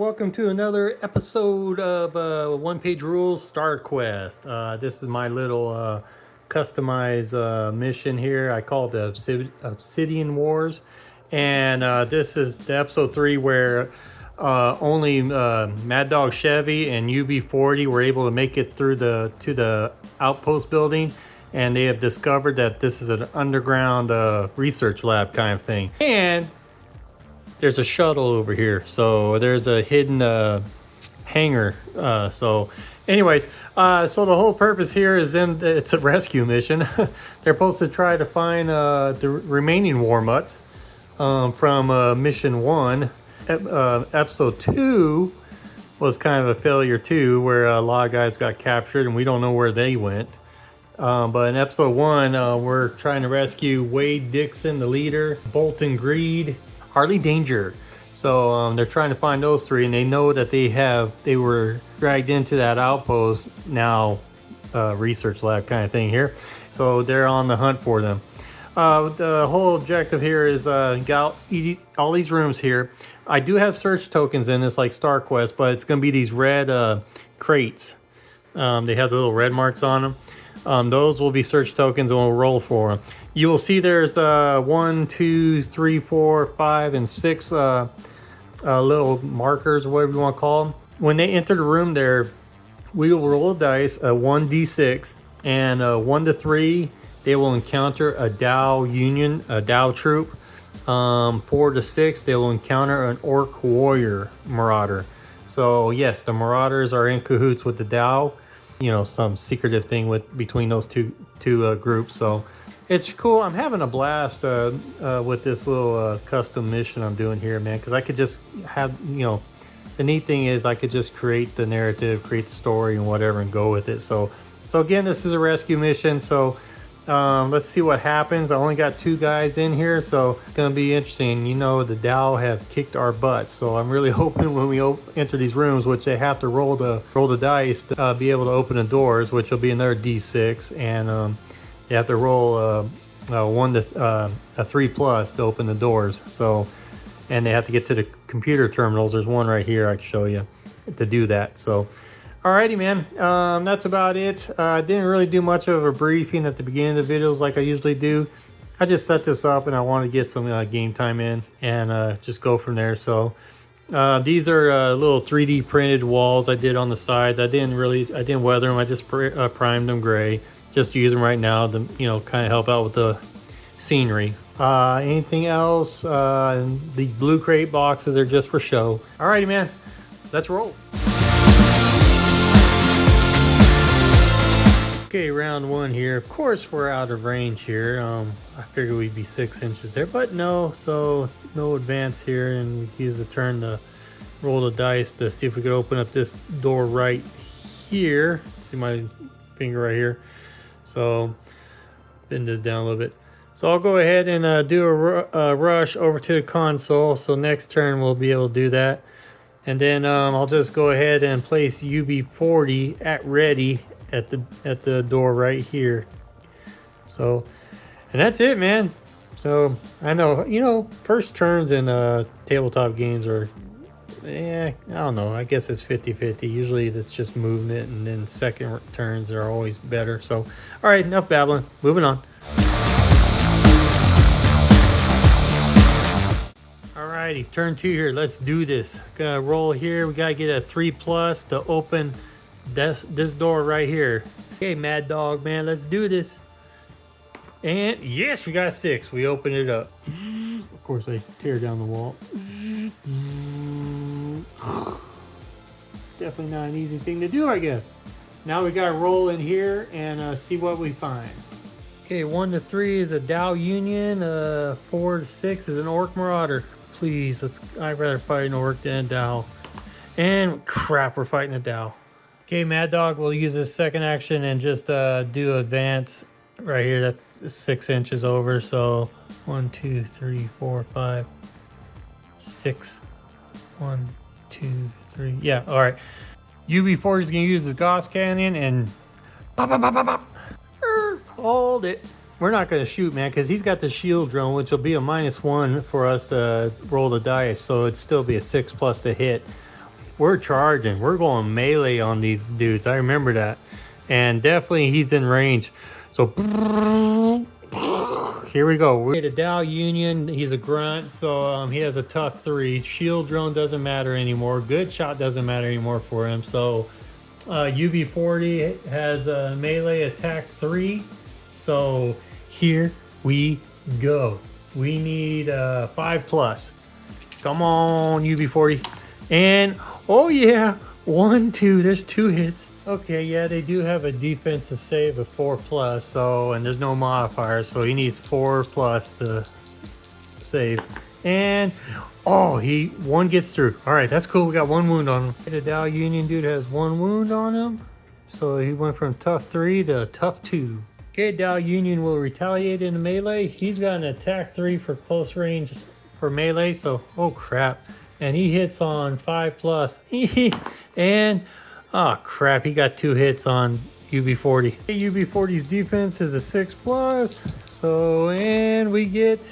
welcome to another episode of One Page Rules Star Quest. This is my little customized mission here. I call it the Obsidian Wars, and this is the episode 3 where only Mad Dog Chevy and UB40 were able to make it through to the outpost building, and they have discovered that this is an underground research lab kind of thing. And there's a shuttle over here, so there's a hidden hangar. So anyways, so the whole purpose here is it's a rescue mission. They're supposed to try to find the remaining war mutts from mission 1. Episode 2 was kind of a failure too, where a lot of guys got captured and we don't know where they went. But in episode 1, we're trying to rescue Wade Dixon, the leader, Bolton Greed, Harley Danger. So they're trying to find those 3, and they know that they were dragged into that outpost now, research lab kind of thing here. So they're on the hunt for them. The whole objective here is got all these rooms here. I do have search tokens in this, like Star Quest, but it's going to be these red crates. They have the little red marks on them. Those will be search tokens, and we'll roll for them. You will see there's 1, 2, 3, 4, 5, and 6 little markers, or whatever you want to call them. When they enter the room there, we will roll a dice, a 1d6, and 1 to 3, they will encounter a Dow Union, a Dow troop. 4 to 6, they will encounter an Orc Warrior Marauder. So yes, the Marauders are in cahoots with the Dow. You know, some secretive thing between those two groups. So it's cool. I'm having a blast with this little custom mission I'm doing here, man, because I could just have, the neat thing is I could just create the narrative, create the story and whatever, and go with it. So again, this is a rescue mission. So let's see what happens. I only got 2 guys in here, so it's going to be interesting. The Dow have kicked our butts, so I'm really hoping when we enter these rooms, which they have to roll the dice to be able to open the doors, which will be another D6, and you have to roll a 3 plus to open the doors. So, and they have to get to the computer terminals. There's one right here I can show you to do that. So, alrighty, man. That's about it. I didn't really do much of a briefing at the beginning of the videos like I usually do. I just set this up and I want to get some game time in and just go from there. So these are little 3D printed walls I did on the sides. I didn't weather them. I just primed them gray. Just use them right now to kind of help out with the scenery. Anything else? The blue crate boxes are just for show. Alrighty, man. Let's roll. Okay, round 1 here. Of course, we're out of range here. I figured we'd be 6 inches there, but no. So no advance here, and we use the turn to roll the dice to see if we could open up this door right here. See my finger right here. So bend this down a little bit. So I'll go ahead and do a rush over to the console. So next turn we'll be able to do that, and then I'll just go ahead and place UB40 at ready at the door right here. So, and that's it, man. So I know first turns in tabletop games are I don't know, I guess it's 50-50. Usually it's just movement, and then second turns are always better. So all right, enough babbling, moving on. Alrighty, turn 2 here. Let's do this. Gonna roll here. We gotta get a 3 plus to open this door right here. Okay, Mad Dog, man, let's do this. And yes, we got a 6. We open it up. Of course, I tear down the wall. Definitely not an easy thing to do, I guess. Now we gotta roll in here and see what we find. Okay, 1 to 3 is a Dow Union. 4 to 6 is an Orc Marauder. Please, I'd rather fight an Orc than a Dow. And crap, we're fighting a Dow. Okay, Mad Dog will use his second action and just do advance right here. That's 6 inches over. So 1, 2, 3, 4, 5, 6. 1, 2, 3. Yeah, all right. UB40 is going to use his Gauss Cannon and pop, pop, pop, pop, pop. Hold it. We're not going to shoot, man, because he's got the shield drone, which will be a -1 for us to roll the dice. So it'd still be a 6 plus to hit. we're charging. We're going melee on these dudes. I remember that. And definitely he's in range. So here we go. We're at a Dow Union. He's a grunt, so he has a tough 3. Shield drone doesn't matter anymore. Good shot doesn't matter anymore for him. So UB40 has a melee attack 3. So here we go. We need 5+. Come on, UB40. And oh yeah, 1, 2. There's 2 hits. Okay, yeah, they do have a defensive save of 4+, so, and there's no modifier, so he needs 4+ to save. And oh, one gets through. All right, that's cool. We got 1 wound on him. The Dow Union dude has 1 wound on him, so he went from tough 3 to tough 2. Okay, Dow Union will retaliate in the melee. He's got an attack 3 for close range for melee, so oh crap. And he hits on 5+. And oh crap, he got 2 hits on UB40. UB40's defense is a 6+. So, and we get,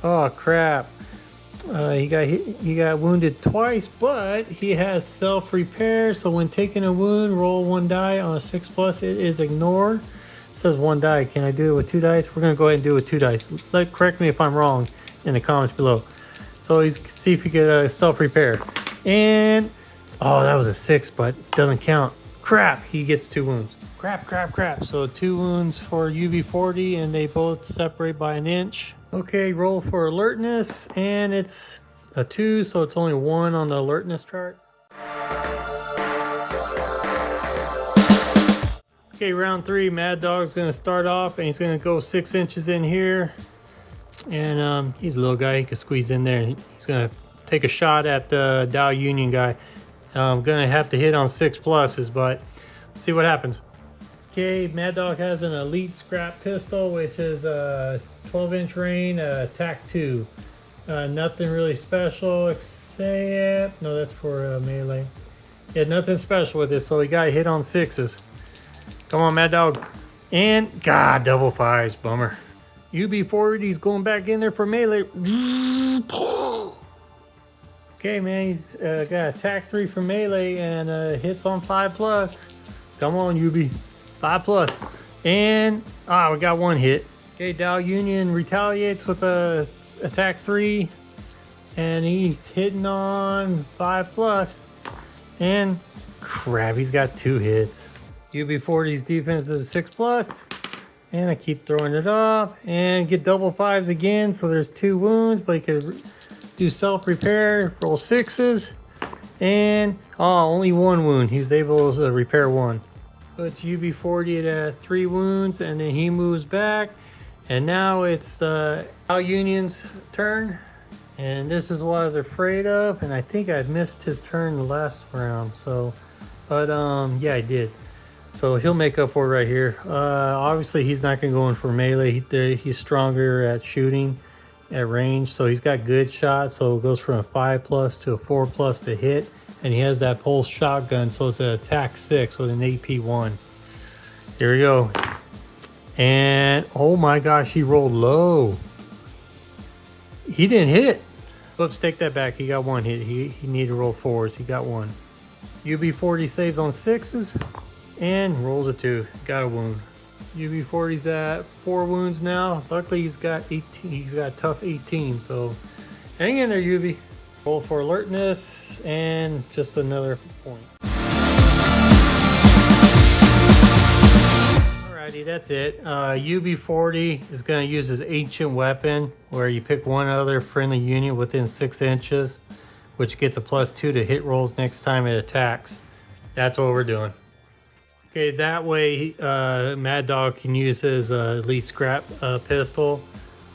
oh crap. He got wounded twice, but he has self-repair. So when taking a wound, roll 1 die on a 6+. It is ignored. It says 1 die. Can I do it with 2 dice? We're gonna go ahead and do it with 2 dice. Correct me if I'm wrong in the comments below. So see if you get a self-repair. And oh, that was a 6, but doesn't count. Crap, he gets 2 wounds. Crap. So 2 wounds for UB40, and they both separate by 1 inch. Okay, roll for alertness, and it's a 2, so it's only 1 on the alertness chart. Okay, round 3, Mad Dog's gonna start off, and he's gonna go 6 inches in here. And he's a little guy, he can squeeze in there. He's gonna take a shot at the Dow Union guy. I'm gonna have to hit on 6+, but let's see what happens. Okay, Mad Dog has an elite scrap pistol, which is a 12-inch range, attack 2. Nothing really special except, no, that's for melee. Yeah, nothing special with this, so he got hit on 6s. Come on, Mad Dog. And, God, double 5s, bummer. UB40's going back in there for melee. Okay, man, he's got attack 3 for melee and hits on 5+. Come on, UB. 5+. And, we got 1 hit. Okay, Dow Union retaliates with a attack 3. And he's hitting on 5+. And, crap, he's got 2 hits. UB40's defense is a 6+. And I keep throwing it off. And get double 5s again, so there's 2 wounds, but he could do self-repair, roll 6s, and only 1 wound. He was able to repair 1. So it's UB40 at 3 wounds, and then he moves back, and now it's Dow Union's turn, and this is what I was afraid of, and I think I missed his turn the last round. So, but yeah, I did. So he'll make up for it right here. Obviously, he's not going to go in for melee. He's stronger at shooting at range, so he's got good shots, so it goes from a 5+ to a 4+ to hit, and he has that pulse shotgun, so it's an attack 6 with an AP1. Here we go. And oh my gosh, he rolled low. He didn't hit. Let's take that back. He got 1 hit. He needed to roll 4s. He got 1. UB40 saves on 6s and rolls a 2. Got a wound. UB40's at 4 wounds now. Luckily, he's got 18. He's got tough 18. So, hang in there, UB. Roll for alertness and just another point. Alrighty, that's it. UB40 is going to use his ancient weapon, where you pick one other friendly unit within 6 inches, which gets a +2 to hit rolls next time it attacks. That's what we're doing. Okay, that way Mad Dog can use his elite scrap pistol.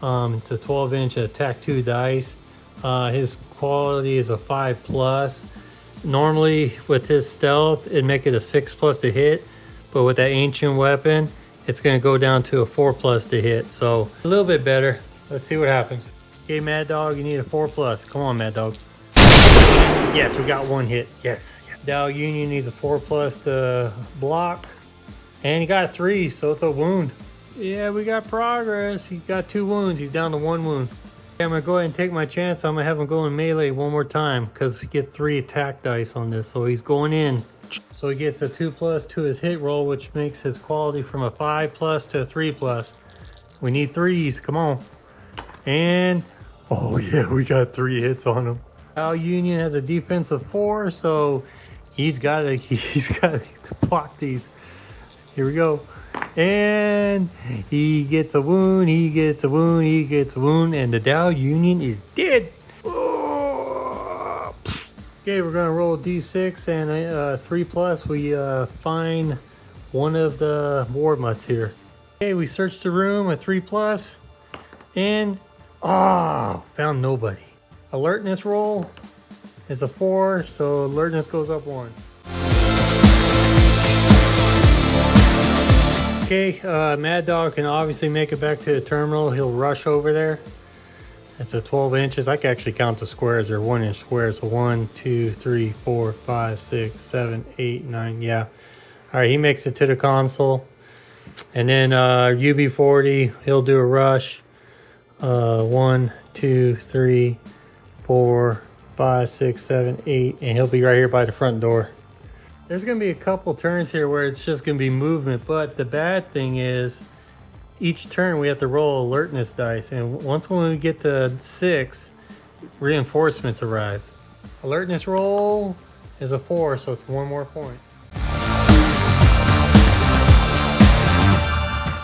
It's a 12-inch attack 2 dice. His quality is a 5+. Normally with his stealth, it'd make it a 6+ to hit, but with that ancient weapon, it's going to go down to a 4+ to hit. So a little bit better. Let's see what happens. Okay, Mad Dog, you need a 4+. Come on, Mad Dog. Yes, we got 1 hit. Yes. Dow Union needs a 4+ to block, and he got 3, so it's a wound. Yeah, we got progress. He got 2 wounds. He's down to 1 wound. I'm gonna go ahead and take my chance. I'm gonna have him go in melee one more time because he get 3 attack dice on this. So he's going in. So he gets a 2+ to his hit roll, which makes his quality from a 5+ to a 3+. We need 3s. Come on. And oh yeah, we got 3 hits on him. Al Union has a defense of 4, so he's got to block these. Here we go. And he gets a wound, he gets a wound, he gets a wound, and the Dow Union is dead. Oh. Okay, we're gonna roll a d6 and a 3+. We find one of the war mutts here. Okay, we searched the room, a 3+, and found nobody. Alertness roll is a 4, so alertness goes up 1. Okay, Mad Dog can obviously make it back to the terminal. He'll rush over there. It's a 12 inches. I can actually count the squares. They're 1-inch squares. So 1, 2, 3, 4, 5, 6, 7, 8, 9. Yeah. All right, he makes it to the console. And then UB40, he'll do a rush. 1, 2, 3, 4, 5, 6, 7, 8. And he'll be right here by the front door. There's going to be a couple turns here where it's just going to be movement, but the bad thing is each turn we have to roll alertness dice, and once when we get to 6, reinforcements arrive. Alertness roll is a 4, so it's 1 more point.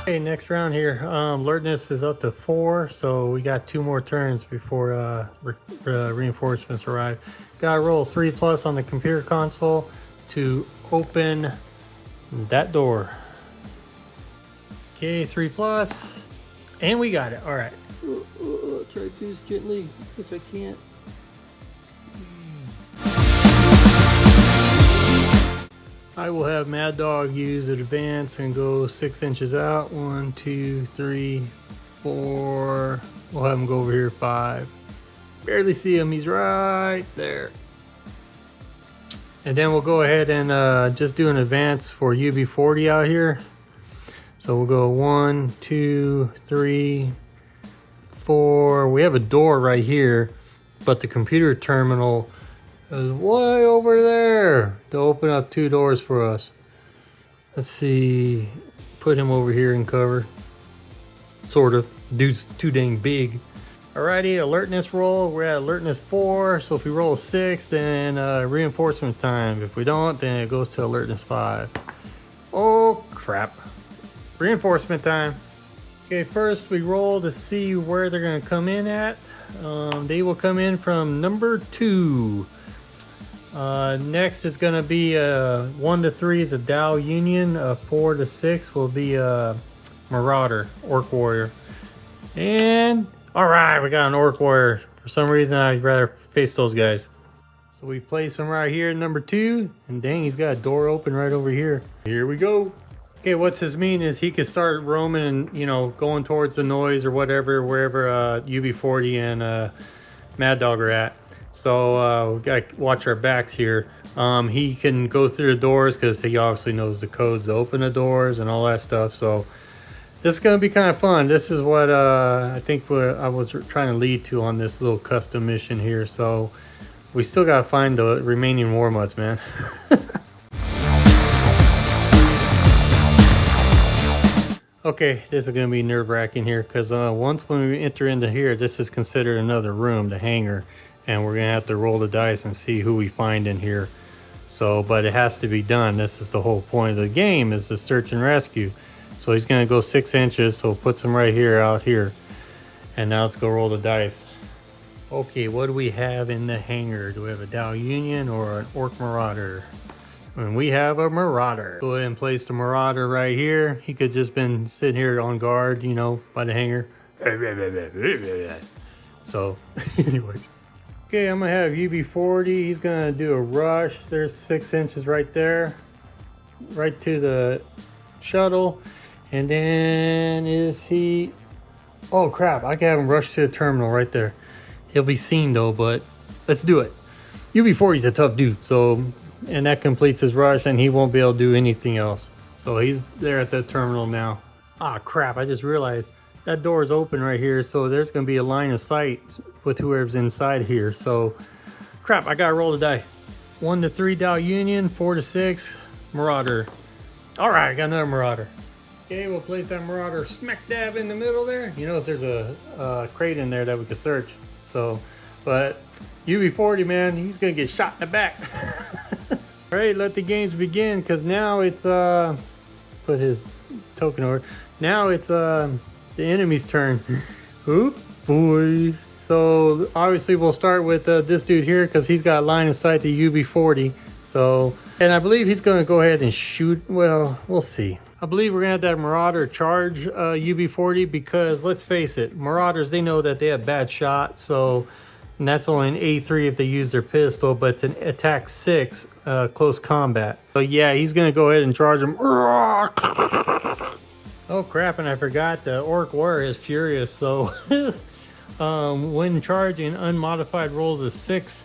Okay, next round here, alertness is up to 4, so we got 2 more turns before reinforcements arrive. Gotta roll 3+ on the computer console to open that door. Okay, 3+, and we got it. All right. I'll try to do this gently if I can't. I will have Mad Dog use advance and go 6 inches out. 1, 2, 3, 4. We'll have him go over here 5. Barely see him. He's right there. And then we'll go ahead and just do an advance for UB40 out here. So we'll go 1, 2, 3, 4. We have a door right here, but the computer terminal is way over there to open up 2 doors for us. Let's see. Put him over here in cover. Sort of. Dude's too dang big. Alrighty, alertness roll. We're at alertness 4, so if we roll 6, then reinforcement time. If we don't, then it goes to alertness 5. Oh crap. Reinforcement time. Okay, first we roll to see where they're going to come in at. They will come in from number 2. Next is going to be 1 to 3 is a Dow Union. 4 to 6 will be a Marauder, Orc Warrior. And alright, we got an Orc Warrior. For some reason, I'd rather face those guys. So we place him right here at number 2. And dang, he's got a door open right over here. Here we go. Okay, what's this mean is he can start roaming and, you know, going towards the noise or whatever, wherever UB40 and Mad Dog are at. So we got to watch our backs here. He can go through the doors because he obviously knows the codes to open the doors and all that stuff. So this is going to be kind of fun. This is what I think what I was trying to lead to on this little custom mission here. So we still got to find the remaining war mutts, man. Okay, this is going to be nerve-wracking here because once when we enter into here, this is considered another room, the hangar, and we're going to have to roll the dice and see who we find in here. So, but it has to be done. This is the whole point of the game, is to search and rescue. So he's going to go 6 inches, so puts him right here, out here. And now let's go roll the dice. Okay, what do we have in the hangar? Do we have a Dow Union or an Orc Marauder? And we have a Marauder. Go ahead and place the Marauder right here. He could just been sitting here on guard, you know, by the hangar. So, anyways. Okay, I'm gonna have UB40. He's gonna do a rush. There's 6 inches right there. Right to the shuttle. And then is he... Oh crap, I can have him rush to the terminal right there. He'll be seen though, but let's do it. UB40's a tough dude, so... And that completes his rush, and he won't be able to do anything else. So he's there at the terminal now. Ah, crap, I just realized that door is open right here, so there's gonna be a line of sight with whoever's inside here. So crap, I gotta roll the die. 1 to 3 Dow Union, 4 to 6 Marauder. All right, I got another Marauder. Okay, we'll place that Marauder smack dab in the middle there. You notice there's a crate in there that we could search. So, but UB40, man, he's gonna get shot in the back. All right, let the games begin, because now it's put his token over. Now it's the enemy's turn. Oop, boy. So obviously we'll start with this dude here, because he's got line of sight to UB40. So, and I believe he's gonna go ahead and shoot. Well, we'll see. I believe we're gonna have that Marauder charge UB40, because let's face it, Marauders, they know that they have bad shot. So, and that's only an A3 if they use their pistol, but it's an attack 6 close combat. So yeah, he's gonna go ahead and charge him. Oh crap, and I forgot the Orc Warrior is furious. So when charging, unmodified rolls a 6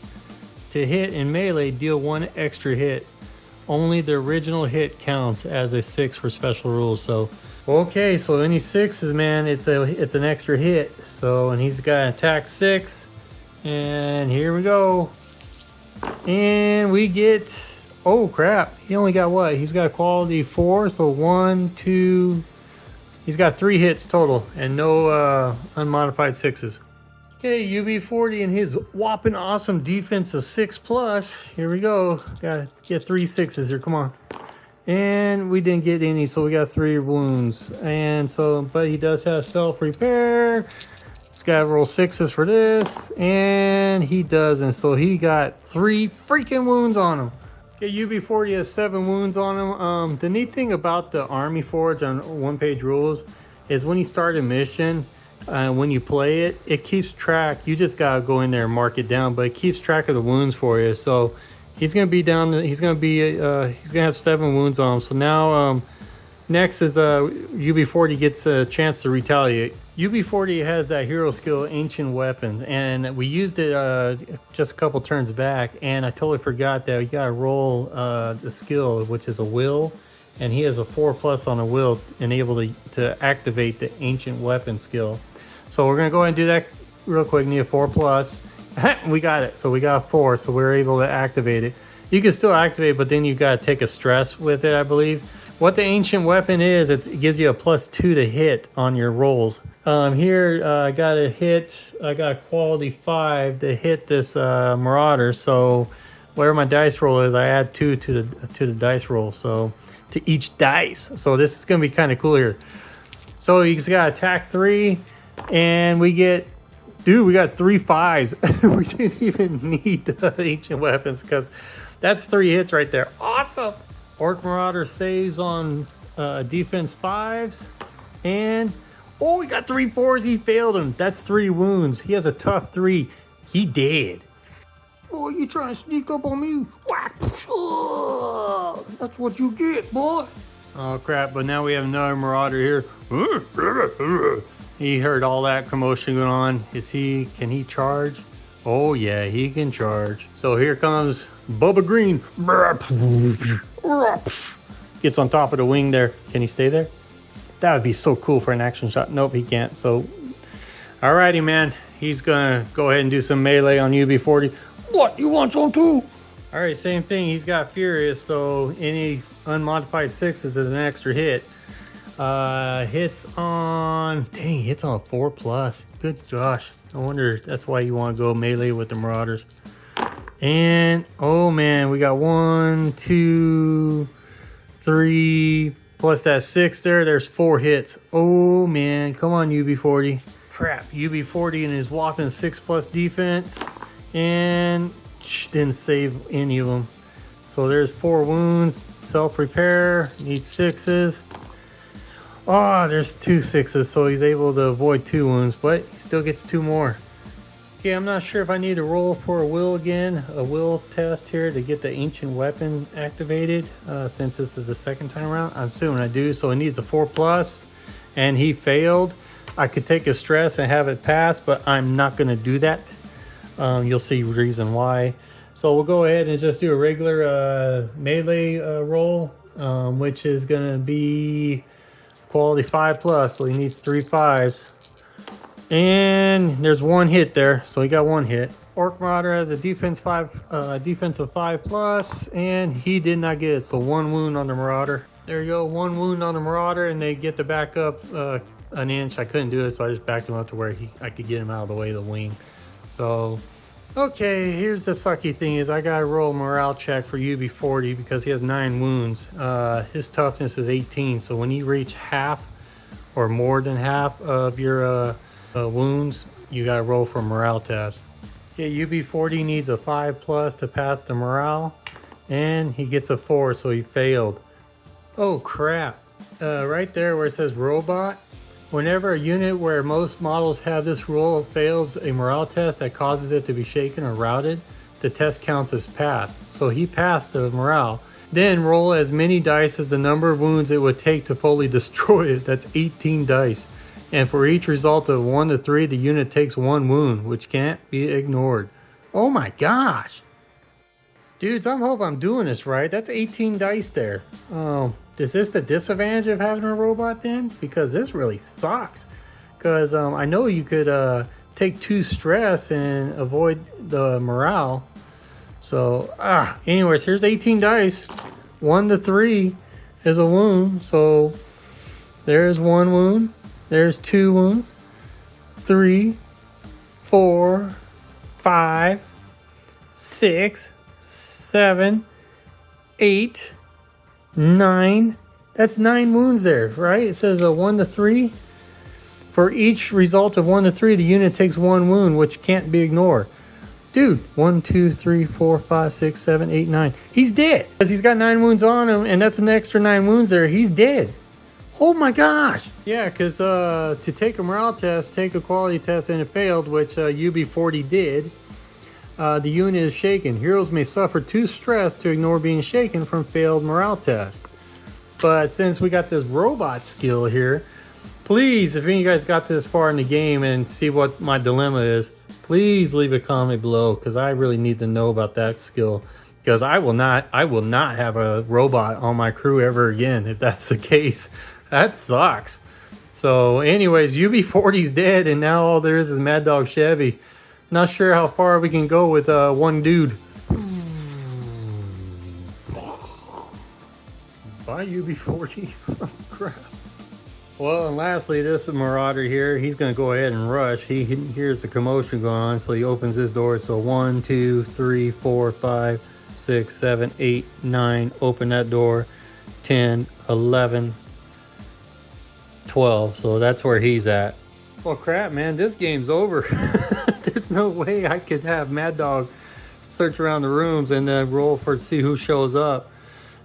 to hit in melee, deal 1 extra hit. Only the original hit counts as a 6 for special rules. So okay, so any 6s, man, it's an extra hit. So, and he's got attack 6, and here we go. And we get, oh crap, he only got what? He's got a quality 4, so 1, 2, he's got 3 hits total, and no unmodified 6s. Okay, UB40 and his whopping awesome defense of 6+. Here we go. Gotta get 3 6s here, come on. And we didn't get any, so we got 3 wounds. And so, but he does have self-repair. He's got to roll 6s for this, and he doesn't. So he got 3 freaking wounds on him. Okay, UB40 has 7 wounds on him. The neat thing about the Army Forge on One Page Rules is when you start a mission, when you play it, it keeps track. You just gotta go in there and mark it down, but it keeps track of the wounds for you. So he's gonna be down. He's gonna have 7 wounds on him. So now next is UB40 gets a chance to retaliate. UB40 has that hero skill, Ancient Weapons, and we used it just a couple turns back, and I totally forgot that you gotta roll the skill, which is a will, and he has a 4+ on a will, enabled to activate the Ancient Weapon skill. So we're gonna go ahead and do that real quick. Need a 4+. We got it. So we got a 4, so we're able to activate it. You can still activate, but then you gotta take a stress with it, I believe. What the Ancient Weapon is, it gives you a +2 to hit on your rolls. Here I got a hit. I got a quality 5 to hit this Marauder. So whatever my dice roll is, I add 2 to the dice roll. So to each dice. So this is gonna be kind of cool here. So he's got attack 3, and we get, dude, we got 3 5s. We didn't even need the Ancient Weapons, because that's 3 hits right there. Awesome. Orc Marauder saves on defense 5s, and oh, we got 3 4s. He failed him. That's 3 wounds. He has a tough 3. He dead. Oh, you trying to sneak up on me? Whack! Oh, that's what you get, boy. Oh crap! But now we have another Marauder here. He heard all that commotion going on. Can he charge? Oh yeah, he can charge. So here comes Bubba Green. Gets on top of the wing there. Can he stay there? That would be so cool for an action shot. Nope, he can't. So, alrighty, man. He's gonna go ahead and do some melee on UB40. What? You want some too? Alright, same thing. He's got Furious, so any unmodified 6s is an extra hit. Hits on a 4+. Good gosh. I wonder, that's why you want to go melee with the Marauders. And oh man, we got 1, 2, 3 plus that 6 there. There's 4 hits. Oh man, come on UB40. Crap, UB40 and his whopping 6+ defense, and didn't save any of them. So there's 4 wounds. Self-repair, needs 6s. Oh, there's 2 6s, so he's able to avoid 2 wounds, but he still gets 2 more. Okay, I'm not sure if I need to roll for a will again, a will test here to get the Ancient Weapon activated, since this is the second time around. I'm assuming I do, so it needs a 4+, and he failed. I could take a stress and have it pass, but I'm not going to do that. You'll see the reason why. So we'll go ahead and just do a regular melee roll, which is going to be quality 5+, so he needs 3 5s. And there's one hit there, so he got one hit. Orc Marauder has a defense of 5 plus, and he did not get it. So 1 wound on the Marauder. There you go, 1 wound on the Marauder, and they get to back up an inch. I couldn't do it, so I just backed him up to where I could get him out of the way of the wing. So, okay, here's the sucky thing is I gotta roll a morale check for UB40 because he has 9 wounds. His toughness is 18, so when you reach half or more than half of your wounds, you gotta roll for a morale test. Okay, UB40 needs a 5 plus to pass the morale, and he gets a 4, so he failed. Oh crap, right there where it says robot, whenever a unit where most models have this rule fails a morale test that causes it to be shaken or routed, the test counts as passed. So he passed the morale. Then roll as many dice as the number of wounds it would take to fully destroy it. That's 18 dice. And for each result of 1 to 3, the unit takes 1 wound, which can't be ignored. Oh my gosh. Dudes, I hope I'm doing this right. That's 18 dice there. Is this the disadvantage of having a robot then? Because this really sucks. Because I know you could take 2 stress and avoid the morale. So, anyways, here's 18 dice. 1 to 3 is a wound. So, there's 1 wound. There's 2 wounds. 3, 4, 5, 6, 7, 8, 9. That's 9 wounds there, right? It says 1 to 3. For each result of 1 to 3, the unit takes 1 wound, which can't be ignored. Dude, 1, 2, 3, 4, 5, 6, 7, 8, 9. He's dead. Because he's got 9 wounds on him, and that's an extra 9 wounds there. He's dead. Oh my gosh. Yeah, because to take a morale test, take a quality test, and it failed, which UB40 did. The unit is shaken. Heroes may suffer 2 stress to ignore being shaken from failed morale tests. But since we got this robot skill here, please, if any of you guys got this far in the game and see what my dilemma is, please leave a comment below because I really need to know about that skill. Because I will not have a robot on my crew ever again if that's the case. That sucks. So anyways, UB40's dead, and now all there is Mad Dog Chevy. Not sure how far we can go with one dude. Bye, UB40. Crap. Well, and lastly, this Marauder here, he's going to go ahead and rush. He hears the commotion going on, so he opens his door. So 1, 2, 3, 4, 5, 6, 7, 8, 9. Open that door. 10, 11, 12. So that's where he's at. Well, crap, man, this game's over. There's no way I could have Mad Dog search around the rooms and then roll to see who shows up.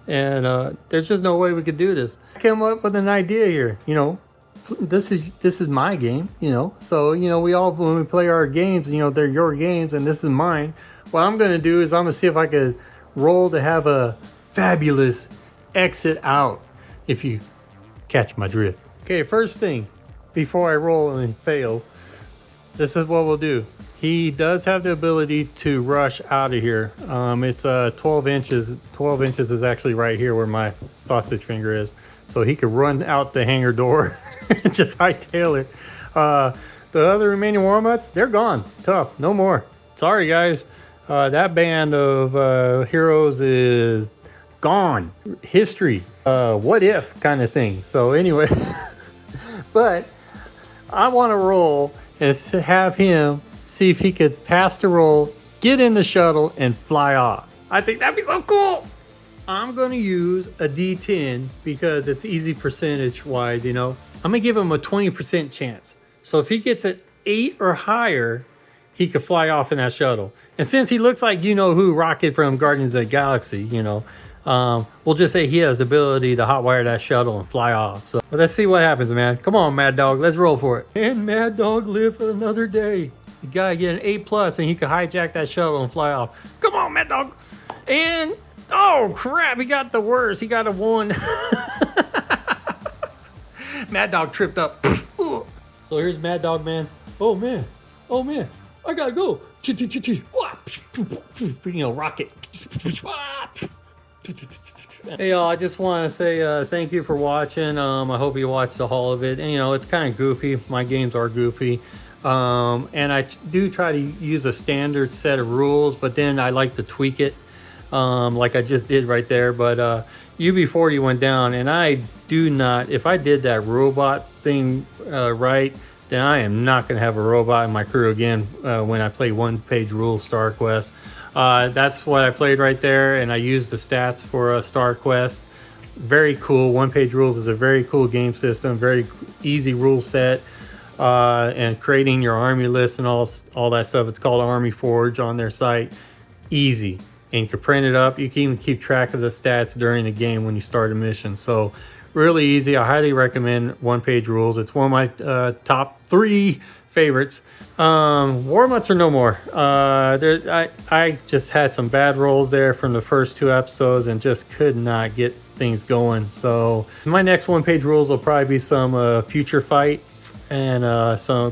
And there's just no way we could do this. I came up with an idea here. You know, this is my game. You know, so you know when we play our games, you know, they're your games and this is mine. What I'm gonna do is I'm gonna see if I could roll to have a fabulous exit out. If you catch my drift. Okay, first thing before I roll and fail, this is what we'll do. He does have the ability to rush out of here. It's 12 inches. 12 inches is actually right here where my sausage finger is. So he could run out the hangar door and just hightail it. The other remaining warm-ups, they're gone. Tough. No more. Sorry, guys. That band of heroes is gone. History. What if kind of thing. So anyway, but I want to roll and have him see if he could pass the roll, get in the shuttle, and fly off. I think that'd be so cool. I'm going to use a D10 because it's easy percentage-wise, you know. I'm going to give him a 20% chance. So if he gets an 8 or higher, he could fly off in that shuttle. And since he looks like you-know-who Rocket from Guardians of the Galaxy, you know, we'll just say he has the ability to hotwire that shuttle and fly off. So let's see what happens, man. Come on, Mad Dog. Let's roll for it. And Mad Dog live for another day. You gotta get an 8 plus and he could hijack that shuttle and fly off. Come on, Mad Dog. And, oh crap, he got the worst. He got a 1. Mad Dog tripped up. So here's Mad Dog, man. Oh man, I gotta go. You know, rocket. Hey y'all, I just want to say thank you for watching. I hope you watched the whole of it. And you know, it's kind of goofy. My games are goofy. And I do try to use a standard set of rules, but then I like to tweak it, like I just did right there. But UB40 went down, and I do not, if I did that robot thing right, then I am not going to have a robot in my crew again when I play one-page rules Star Quest. That's what I played right there, and I used the stats for Star Quest. Very cool. One-page rules is a very cool game system, very easy rule set, and creating your army list and all that stuff. It's called Army Forge on their site. Easy. And you can print it up. You can even keep track of the stats during the game when you start a mission. So really easy. I highly recommend one-page rules. It's one of my top 3 favorites. War Mutts are no more. I just had some bad rolls there from the first 2 episodes and just could not get things going. So my next one-page rules will probably be some Future Fight and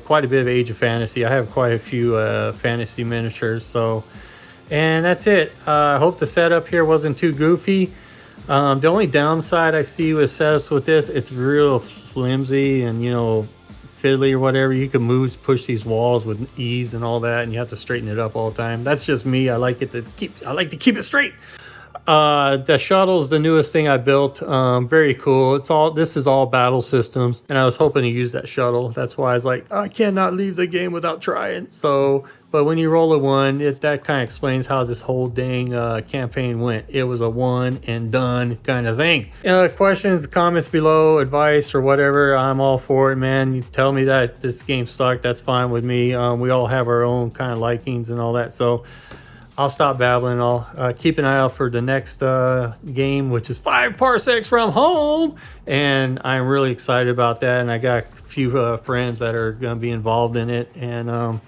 quite a bit of Age of Fantasy. I have quite a few fantasy miniatures. And that's it. I hope the setup here wasn't too goofy. The only downside I see with setups with this, it's real flimsy and, you know, fiddly or whatever. You can push these walls with ease and all that, and you have to straighten it up all the time. That's just me. I like to keep it straight. The shuttle's the newest thing I built. Very cool. This is all battle systems, and I was hoping to use that shuttle. That's why I was like, I cannot leave the game without trying. But when you roll a 1, that kind of explains how this whole dang campaign went. It was a one and done kind of thing. Questions, comments below, advice or whatever, I'm all for it, man. You tell me that this game sucked, that's fine with me. We all have our own kind of likings and all that. So I'll stop babbling. I'll keep an eye out for the next game, which is 5 parsecs from home. And I'm really excited about that. And I got a few friends that are going to be involved in it. And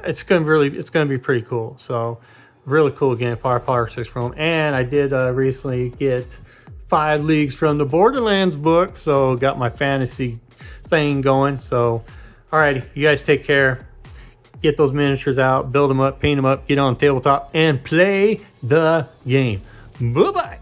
it's gonna be pretty cool. So really cool game, 5 parsecs from home. And I did recently get 5 Leagues from the Borderlands book, so got my fantasy thing going. So alrighty, you guys take care. Get those miniatures out, build them up, paint them up, get on tabletop and play the game. Bye bye.